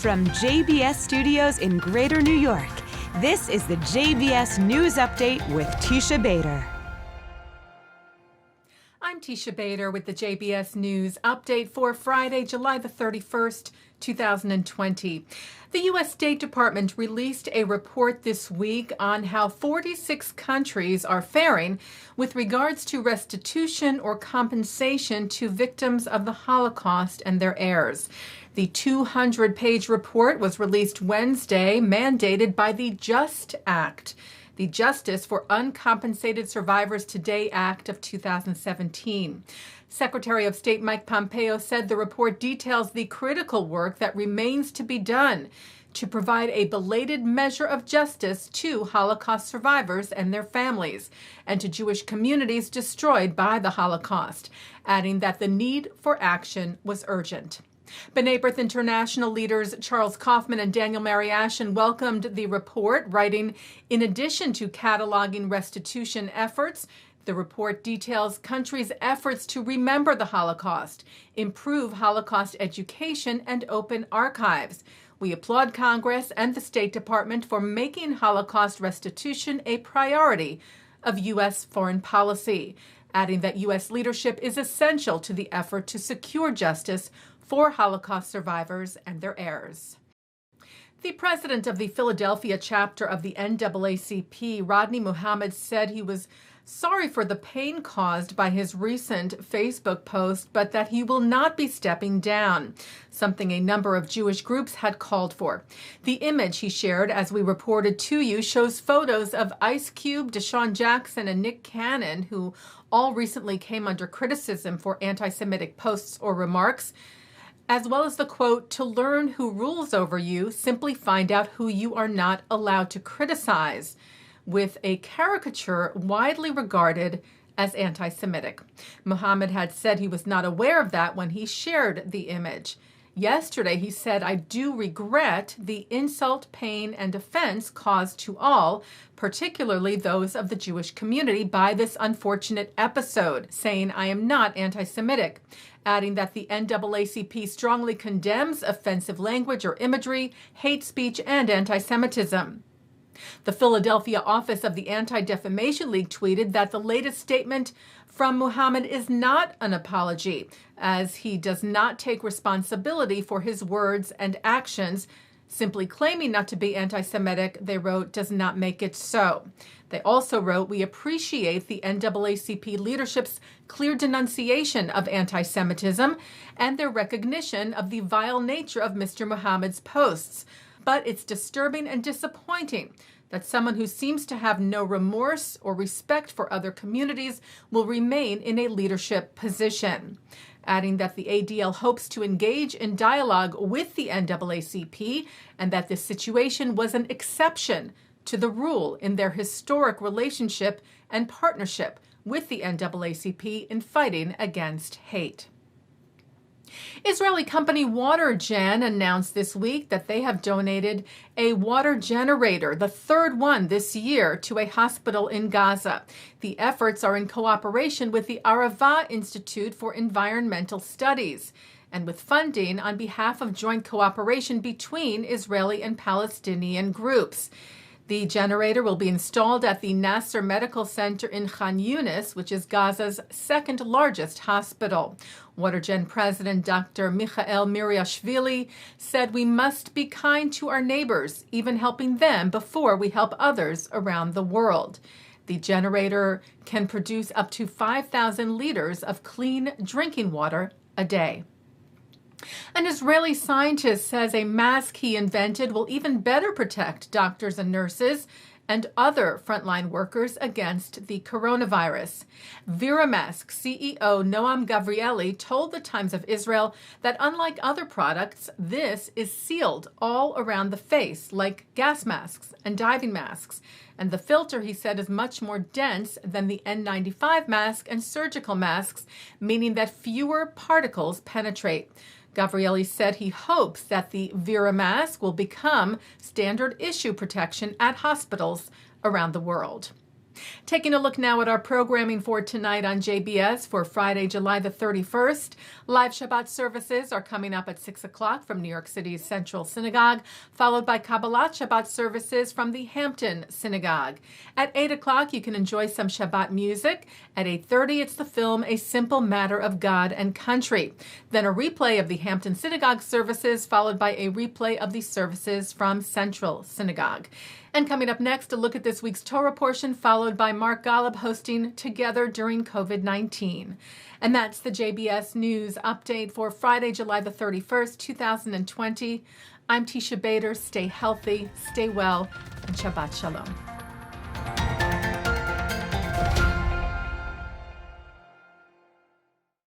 From JBS Studios in Greater New York, this is the JBS News Update with Teisha Bader. I'm Teisha Bader with the JBS News Update for Friday, July the 31st, 2020. The U.S. State Department released a report this week on how 46 countries are faring with regards to restitution or compensation to victims of the Holocaust and their heirs. The 200-page report was released Wednesday, mandated by the JUST Act, the Justice for Uncompensated Survivors Today Act of 2017. Secretary of State Mike Pompeo said the report details the critical work that remains to be done to provide a belated measure of justice to Holocaust survivors and their families, and to Jewish communities destroyed by the Holocaust, adding that the need for action was urgent. B'nai B'rith International leaders Charles Kaufman and Daniel Mariashin welcomed the report, writing, in addition to cataloging restitution efforts, the report details countries' efforts to remember the Holocaust, improve Holocaust education, and open archives. We applaud Congress and the State Department for making Holocaust restitution a priority of U.S. foreign policy, adding that U.S. leadership is essential to the effort to secure justice for Holocaust survivors and their heirs. The president of the Philadelphia chapter of the NAACP, Rodney Muhammad, said he was sorry for the pain caused by his recent Facebook post, but that he will not be stepping down, something a number of Jewish groups had called for. The image he shared, as we reported to you, shows photos of Ice Cube, Deshaun Jackson, and Nick Cannon, who all recently came under criticism for anti-Semitic posts or remarks, as well as the quote, "To learn who rules over you, simply find out who you are not allowed to criticize," with a caricature widely regarded as anti-Semitic. Muhammad had said he was not aware of that when he shared the image. Yesterday, he said, "I do regret the insult, pain, and offense caused to all, particularly those of the Jewish community, by this unfortunate episode," saying, "I am not anti-Semitic," adding that the NAACP strongly condemns offensive language or imagery, hate speech, and anti-Semitism. The Philadelphia office of the Anti-Defamation League tweeted that the latest statement from Muhammad is not an apology, as he does not take responsibility for his words and actions. Simply claiming not to be anti-Semitic, they wrote, does not make it so. They also wrote, "We appreciate the NAACP leadership's clear denunciation of anti-Semitism and their recognition of the vile nature of Mr. Muhammad's posts. But it's disturbing and disappointing that someone who seems to have no remorse or respect for other communities will remain in a leadership position," adding that the ADL hopes to engage in dialogue with the NAACP and that this situation was an exception to the rule in their historic relationship and partnership with the NAACP in fighting against hate. Israeli company Watergen announced this week that they have donated a water generator, the third one this year, to a hospital in Gaza. The efforts are in cooperation with the Arava Institute for Environmental Studies and with funding on behalf of joint cooperation between Israeli and Palestinian groups. The generator will be installed at the Nasser Medical Center in Khan Yunis, which is Gaza's second largest hospital. Watergen President Dr. Michael Miriashvili said, "We must be kind to our neighbors, even helping them before we help others around the world." The generator can produce up to 5,000 liters of clean drinking water a day. An Israeli scientist says a mask he invented will even better protect doctors and nurses and other frontline workers against the coronavirus. Viramask CEO Noam Gavrieli told the Times of Israel that unlike other products, this is sealed all around the face, like gas masks and diving masks. And the filter, he said, is much more dense than the N95 mask and surgical masks, meaning that fewer particles penetrate. Gavrieli said he hopes that the Viramask will become standard issue protection at hospitals around the world. Taking a look now at our programming for tonight on JBS for Friday, July the 31st. Live Shabbat services are coming up at 6 o'clock from New York City's Central Synagogue, followed by Kabbalat Shabbat services from the Hampton Synagogue. At 8 o'clock, you can enjoy some Shabbat music. At 8:30, it's the film A Simple Matter of God and Country. Then a replay of the Hampton Synagogue services, followed by a replay of the services from Central Synagogue. And coming up next, a look at this week's Torah portion, followed by Mark Golub hosting Together During COVID-19. And that's the JBS News Update for Friday, July the 31st, 2020. I'm Teisha Bader. Stay healthy, stay well, and Shabbat Shalom.